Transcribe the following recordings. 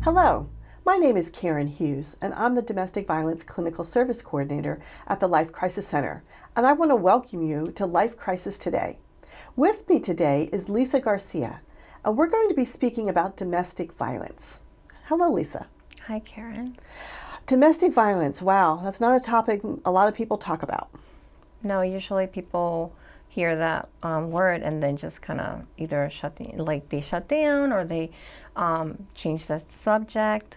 Hello, my name is Karen Hughes, and I'm the Domestic Violence Clinical Service Coordinator at the Life Crisis Center, and I want to welcome you to Life Crisis Today. With me today is Lisa Garcia, and we're going to be speaking about domestic violence. Hello, Lisa. Hi, Karen. Domestic violence, wow, that's not a topic a lot of people talk about. No, usually people hear that word and then just kind of either shut down or they change the subject,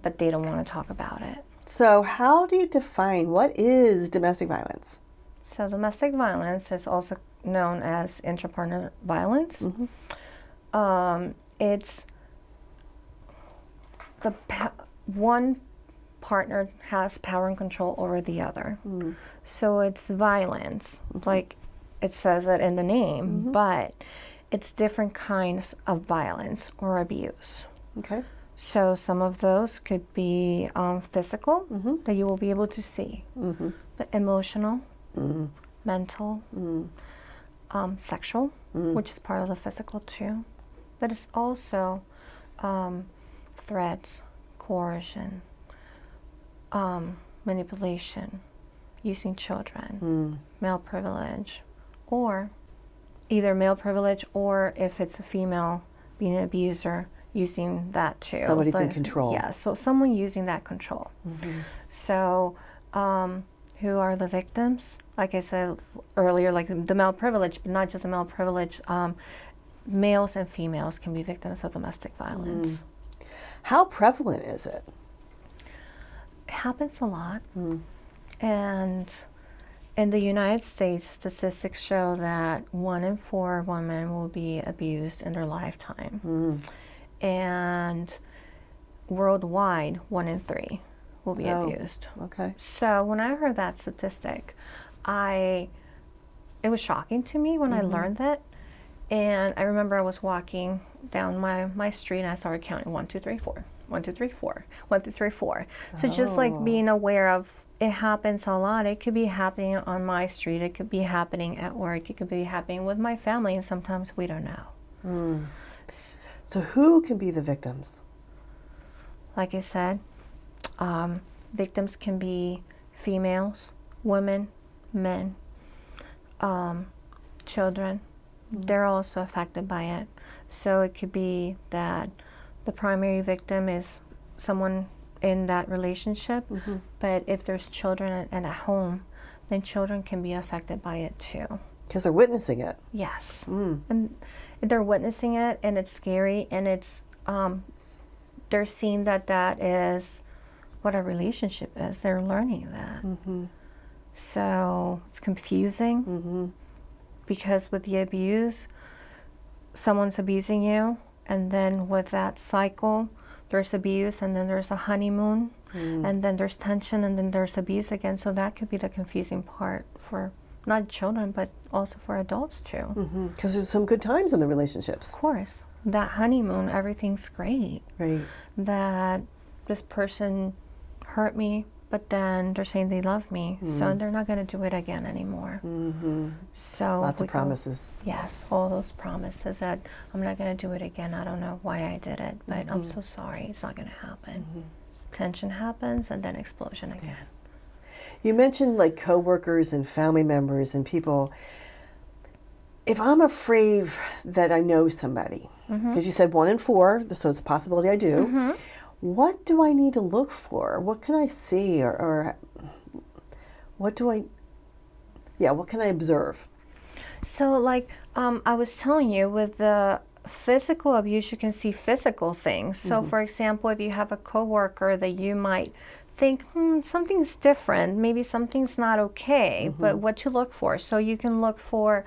but they don't want to talk about it. So how do you define what is domestic violence? So domestic violence is also known as intrapartner violence. It's one partner has power and control over the other. So it's violence, like it says it in the name, but it's different kinds of violence or abuse. Okay. So some of those could be physical, that you will be able to see, but emotional, mental, sexual, which is part of the physical too. But it's also threats, coercion, manipulation, using children, male privilege, or either male privilege or if it's a female being an abuser, using that too. Somebody's in control. Yeah, so someone using that control. So who are the victims? Like I said earlier, like the male privilege, but not just the male privilege, males and females can be victims of domestic violence. How prevalent is it? It happens a lot. And in the United States, statistics show that 1 in 4 women will be abused in their lifetime. And worldwide, 1 in 3 will be abused. Okay. So when I heard that statistic, it was shocking to me when I learned that. And I remember I was walking down my street and I started counting 1, 2, 3, 4, 1, 2, 3, 4, 1, 2, 3, 4. So just like being aware of it happens a lot. It could be happening on my street. It could be happening at work. It could be happening with my family, and sometimes we don't know. So who can be the victims? Like I said, victims can be females, women, men, children. They're also affected by it. So it could be that the primary victim is someone in that relationship, but if there's children and at home, then children can be affected by it too. Because they're witnessing it. Yes. And they're witnessing it, and it's scary, and it's they're seeing that is what a relationship is. They're learning that. So it's confusing because with the abuse, someone's abusing you, and then with that cycle, there's abuse, and then there's a honeymoon, and then there's tension, and then there's abuse again. So that could be the confusing part for not children, but also for adults too. Because there's some good times in the relationships. Of course. That honeymoon, everything's great. Right. That this person hurt me, but then they're saying they love me, so they're not going to do it again anymore. So Lots of promises. Yes, all those promises that I'm not going to do it again. I don't know why I did it, but I'm so sorry. It's not going to happen. Tension happens, and then explosion again. You mentioned like coworkers and family members and people. If I'm afraid that I know somebody, because you said 1 in 4, so it's a possibility I do. What do I need to look for? What can I see, or what can I observe? So like I was telling you, with the physical abuse, you can see physical things. So for example, if you have a coworker that you might think, something's different, maybe something's not okay, but what to look for. So you can look for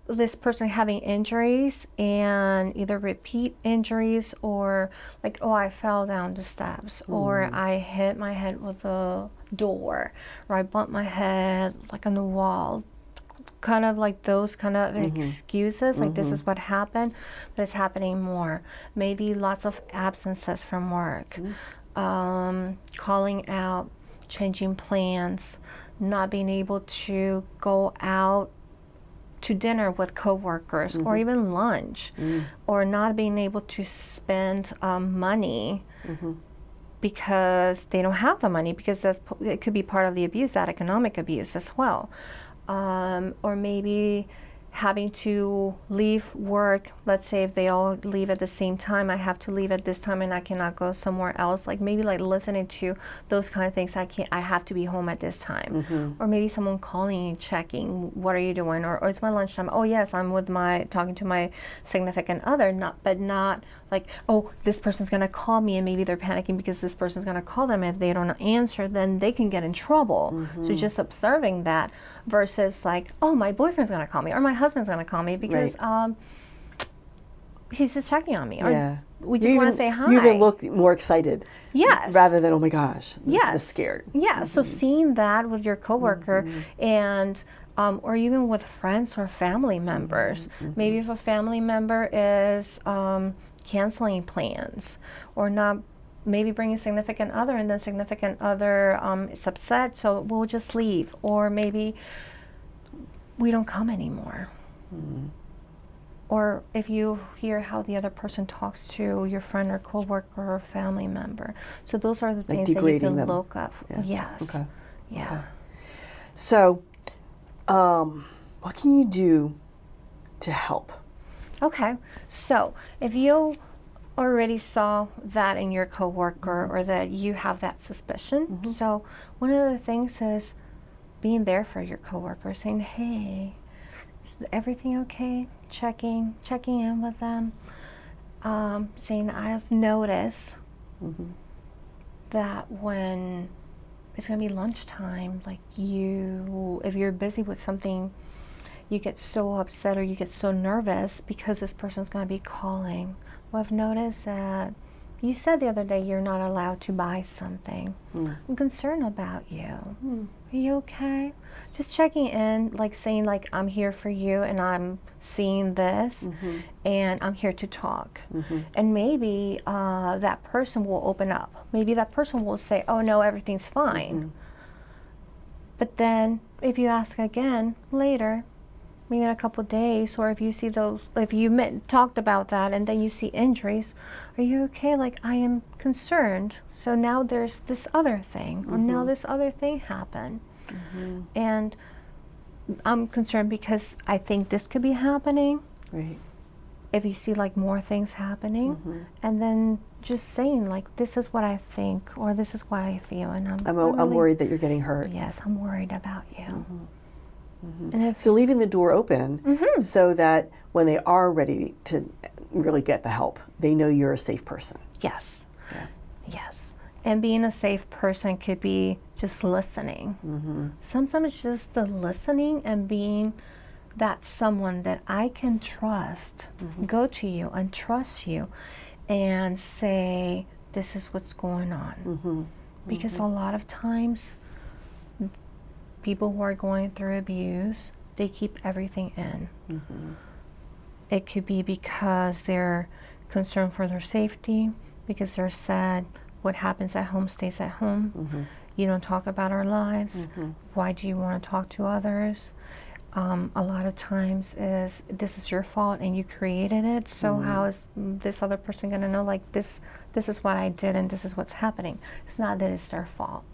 this person having injuries, and either repeat injuries, or like, I fell down the steps, or I hit my head with a door, or I bumped my head like on the wall. Kind of like those kind of excuses, like this is what happened, but it's happening more. Maybe lots of absences from work, calling out, changing plans, not being able to go out to dinner with coworkers, or even lunch, or not being able to spend money because they don't have the money, because it could be part of the abuse, that economic abuse as well. Or maybe having to leave work. Let's say if they all leave at the same time, I have to leave at this time and I cannot go somewhere else. Like maybe like listening to those kind of things. I have to be home at this time. Or maybe someone calling and checking, what are you doing? Or it's my lunchtime. Oh yes, I'm with talking to my significant other. But not like, oh, this person's gonna call me, and maybe they're panicking because this person's gonna call them. If they don't answer, then they can get in trouble. So just observing that versus like, oh, my boyfriend's gonna call me or my husband's gonna call me because he's just checking on me, or we just want to say hi. You even look more excited. Yes. Rather than, oh my gosh, this scared. Yeah. So seeing that with your coworker and or even with friends or family members. Maybe if a family member is canceling plans or not, maybe bring a significant other, and then significant other is upset, so we'll just leave. Or maybe we don't come anymore. Or if you hear how the other person talks to your friend or coworker or family member. So those are the things that you can look up. Yes. Okay. Yeah. Okay. So, what can you do to help? Okay. So if you already saw that in your coworker or that you have that suspicion, so one of the things is being there for your coworker, saying, hey, is everything okay? Checking in with them, saying, I've noticed that when it's going to be lunchtime, like if you're busy with something, you get so upset or you get so nervous because this person's going to be calling. Well, I've noticed that you said the other day you're not allowed to buy something. I'm concerned about you. Are you okay? Just checking in, like saying, like, I'm here for you and I'm seeing this and I'm here to talk. And maybe that person will open up. Maybe that person will say, oh no, everything's fine. But then if you ask again later, maybe in a couple of days, or if you see if you talked about that and then you see injuries, are you okay? Like, I am concerned. So now there's this other thing, or now this other thing happened. And I'm concerned because I think this could be happening. Right. If you see like more things happening, and then just saying like, this is what I think, or this is what I feel, and I'm worried that you're getting hurt. Yes, I'm worried about you. So leaving the door open so that when they are ready to really get the help, they know you're a safe person. Yes. Yeah. Yes. And being a safe person could be just listening. Sometimes just the listening and being that someone that I can trust, go to you and trust you and say, this is what's going on. Because a lot of times, people who are going through abuse, they keep everything in. It could be because they're concerned for their safety, because they're sad, what happens at home stays at home. You don't talk about our lives. Why do you want to talk to others? A lot of times this is your fault and you created it, so how is this other person going to know, like, this is what I did and this is what's happening? It's not that it's their fault.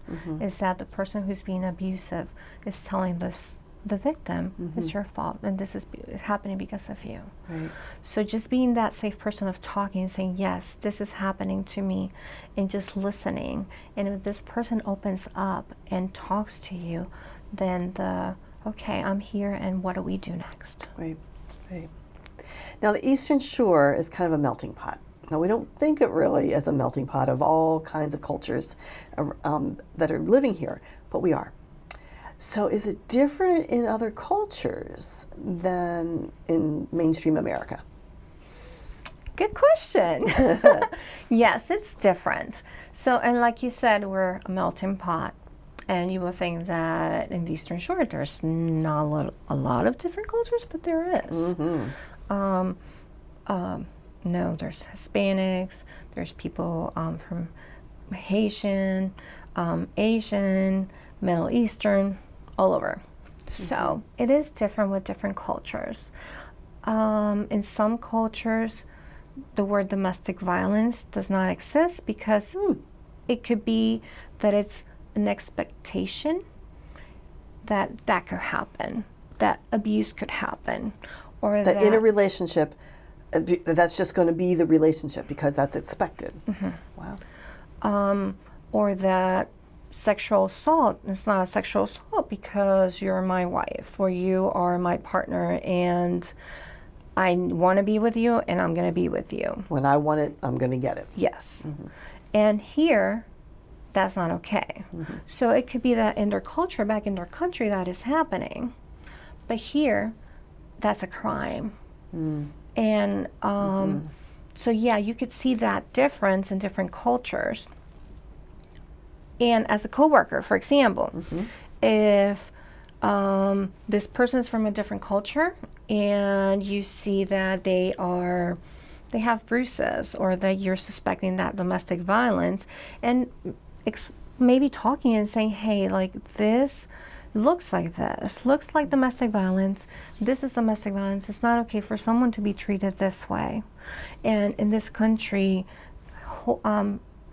It's that the person who's being abusive is telling the victim, it's your fault and this is happening because of you. Right. So just being that safe person of talking and saying, yes, this is happening to me, and just listening. And if this person opens up and talks to you, then okay, I'm here, and what do we do next? Right, right. Now, the Eastern Shore is kind of a melting pot. Now, we don't think it really as a melting pot of all kinds of cultures that are living here, but we are. So is it different in other cultures than in mainstream America? Good question. Yes, it's different. So, and like you said, we're a melting pot. And you will think that in the Eastern Shore, there's not a lot of different cultures, but there is. No, there's Hispanics, there's people from Haitian, Asian, Middle Eastern, all over. So it is different with different cultures. In some cultures, the word domestic violence does not exist because it could be that it's an expectation that that could happen, that abuse could happen, or That in a relationship, that's just going to be the relationship because that's expected. Wow. Or that sexual assault is not a sexual assault because you're my wife or you are my partner and I want to be with you and I'm going to be with you. When I want it, I'm going to get it. Yes. And here, that's not okay. So it could be that in their culture, back in their country, that is happening. But here, that's a crime. And so, yeah, you could see that difference in different cultures. And as a coworker, for example, if this person is from a different culture and you see that they have bruises or that you're suspecting that domestic violence and maybe talking and saying, hey, like this looks like domestic violence. This is domestic violence. It's not okay for someone to be treated this way. And in this country,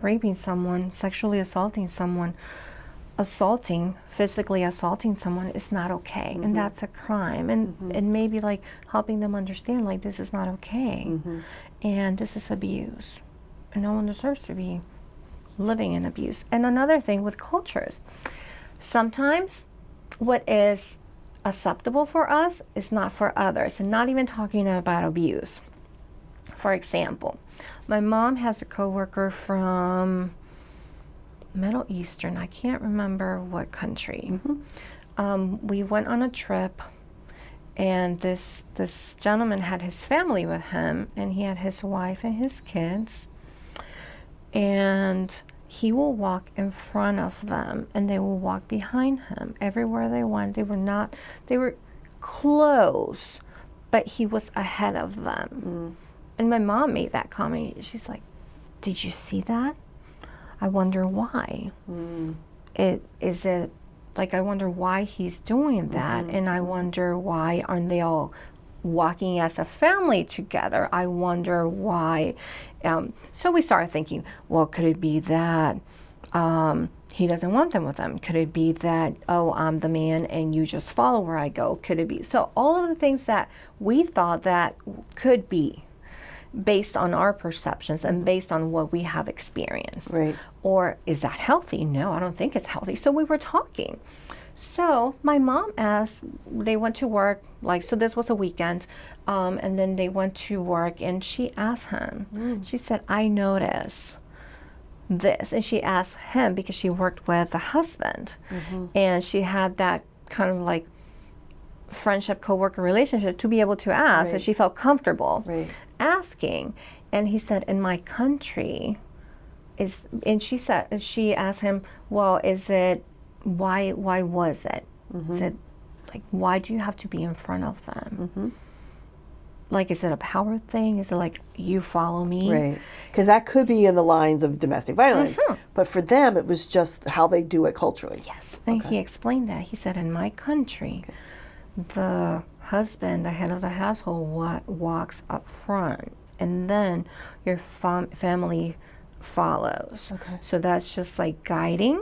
raping someone, sexually assaulting someone, physically assaulting someone is not okay. And that's a crime. And maybe like helping them understand like this is not okay. And this is abuse. And no one deserves to be living in abuse. And another thing with cultures, sometimes what is acceptable for us is not for others. And not even talking about abuse. For example, my mom has a coworker from Middle Eastern. I can't remember what country. We went on a trip, and this gentleman had his family with him, and he had his wife and his kids. And he will walk in front of them, and they will walk behind him everywhere they went. They were close, but he was ahead of them. And my mom made that comment. She's like, did you see that? I wonder why. I wonder why he's doing that. And I wonder why aren't they all walking as a family together? I wonder why. So we started thinking, well, could it be that he doesn't want them with him? Could it be that, oh, I'm the man and you just follow where I go? Could it be? So all of the things that we thought that could be based on our perceptions and based on what we have experienced. Right. Or is that healthy? No, I don't think it's healthy. So we were talking. So my mom asked, they went to work, so this was a weekend, and then they went to work and she asked him, she said, I notice this. And she asked him because she worked with a husband and she had that kind of like friendship, co-worker relationship to be able to ask, and she felt comfortable asking. And he said, in my country and she asked him, well, is it, why was it? Is it like, why do you have to be in front of them? Like, is it a power thing? Is it like, you follow me? Right. Because that could be in the lines of domestic violence. But for them, it was just how they do it culturally. Yes. And he explained that. He said, in my country, the husband, the head of the household, walks up front, and then your family follows. So that's just like guiding,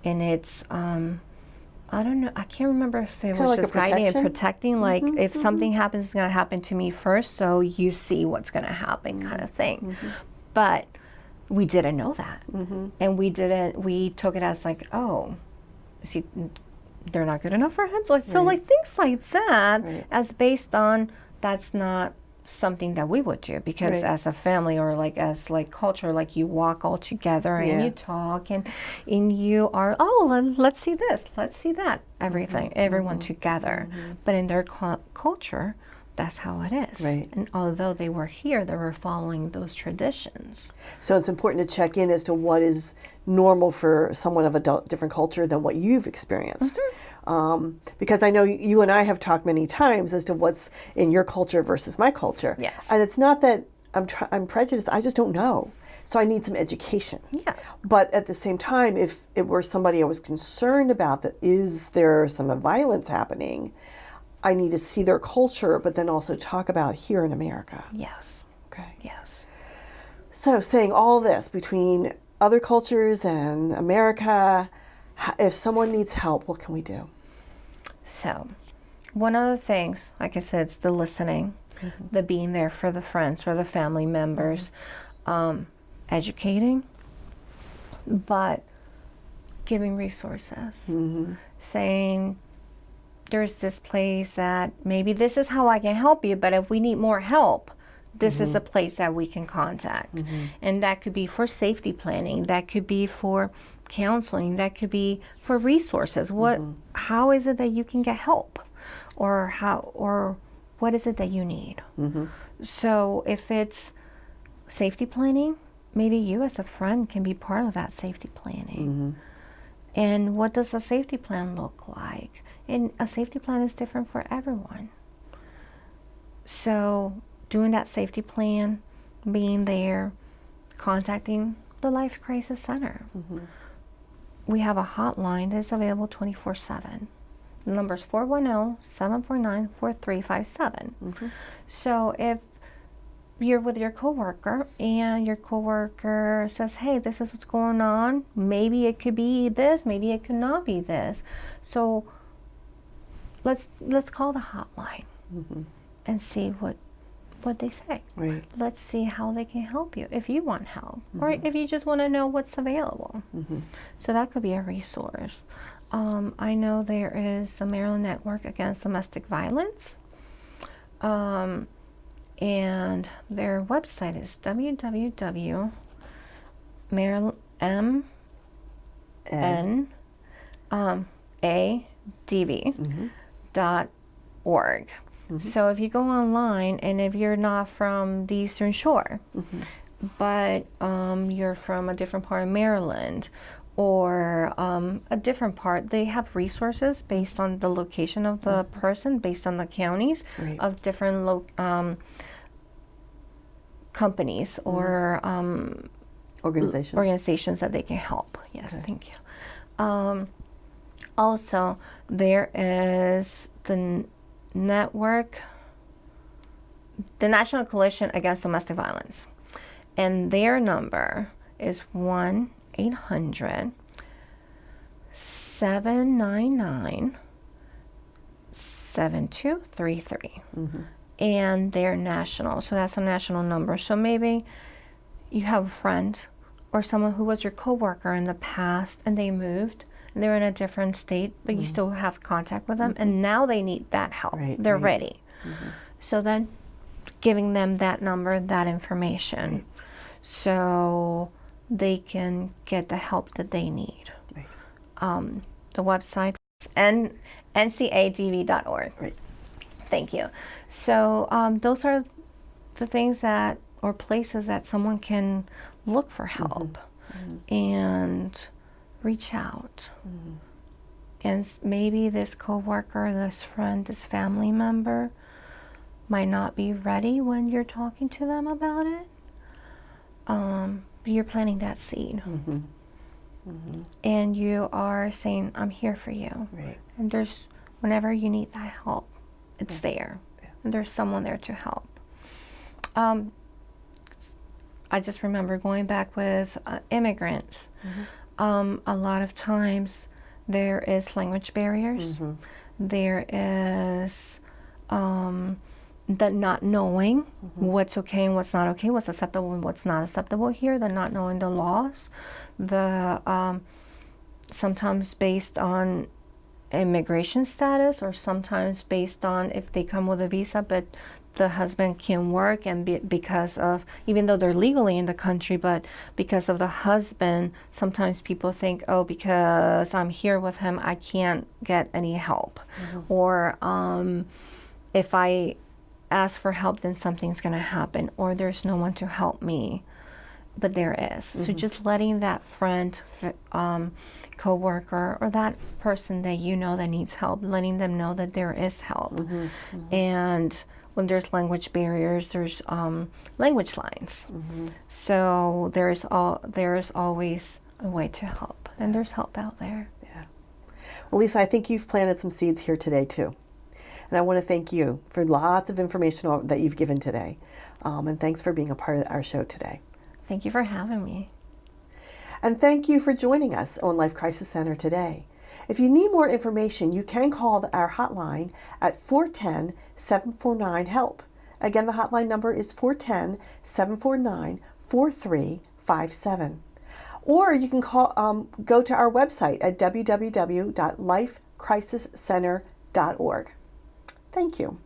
and it's I don't know, I can't remember if it was like just guiding and protecting, like if something happens, it's going to happen to me first, so you see what's going to happen, kind of thing. But we didn't know that, and we took it as like, oh, see, they're not good enough for him. So like things like that, as based on, that's not something that we would do, because as a family or like as like culture, like you walk all together and you talk and you are, oh, let's see this, let's see that, everyone together. But in their culture, that's how it is. And although they were here, they were following those traditions. So it's important to check in as to what is normal for someone of a different culture than what you've experienced. Because I know you and I have talked many times as to what's in your culture versus my culture. And it's not that I'm prejudiced, I just don't know. So I need some education. Yeah. But at the same time, if it were somebody I was concerned about, that is there some violence happening, I need to see their culture, but then also talk about here in America. Yes. Okay. Yes. So saying all this between other cultures and America, if someone needs help, what can we do? So, one of the things, like I said, it's the listening, the being there for the friends or the family members, educating, but giving resources, saying, there's this place that maybe this is how I can help you, but if we need more help, this is a place that we can contact. And that could be for safety planning, that could be for counseling, that could be for resources. How is it that you can get help? Or what is it that you need? So if it's safety planning, maybe you as a friend can be part of that safety planning. And what does a safety plan look like? And a safety plan is different for everyone. So doing that safety plan, being there, contacting the Life Crisis Center. We have a hotline that's available 24/7. The number is 410-749-4357. So if you're with your coworker and your coworker says, hey, this is what's going on, maybe it could be this, maybe it could not be this. So let's call the hotline and see what they say. Right. Let's see how they can help you if you want help, or if you just want to know what's available. So that could be a resource. I know there is the Maryland Network Against Domestic Violence, and their website is www.marylandadv.org. So if you go online, and if you're not from the Eastern Shore, but you're from a different part of Maryland, or a different part, they have resources based on the location of the person, based on the counties of different companies or organizations that they can help. Yes, thank you. Also, there is the network, the National Coalition Against Domestic Violence, and their number is 1-800-799-7233. And they're national, so that's a national number. So maybe you have a friend or someone who was your coworker in the past, and they moved, and they're in a different state, but you still have contact with them, and now they need that help. They're ready. So then giving them that number, that information, so they can get the help that they need. The website is ncadv.org. Thank you. So those are the things that, or places that someone can look for help and reach out. And maybe this coworker, this friend, this family member might not be ready when you're talking to them about it. But you're planting that seed. And you are saying, I'm here for you. And there's, whenever you need that help, it's there. And there's someone there to help. I just remember going back with immigrants. A lot of times there is language barriers. There is the not knowing what's okay and what's not okay, what's acceptable and what's not acceptable here, the not knowing the laws, the sometimes based on immigration status, or sometimes based on if they come with a visa but the husband can work, and because of, even though they're legally in the country, but because of the husband, sometimes people think, oh, because I'm here with him, I can't get any help. Or if I ask for help, then something's going to happen, or there's no one to help me. But there is. So just letting that friend, coworker, or that person that you know that needs help, letting them know that there is help. And when there's language barriers, there's language lines. So there's always a way to help, and there's help out there. Yeah. Well, Lisa, I think you've planted some seeds here today too. And I want to thank you for lots of information that you've given today. And thanks for being a part of our show today. Thank you for having me. And thank you for joining us on Life Crisis Center today. If you need more information, you can call our hotline at 410-749-HELP. Again, the hotline number is 410-749-4357. Or you can go to our website at www.lifecrisiscenter.org. Thank you.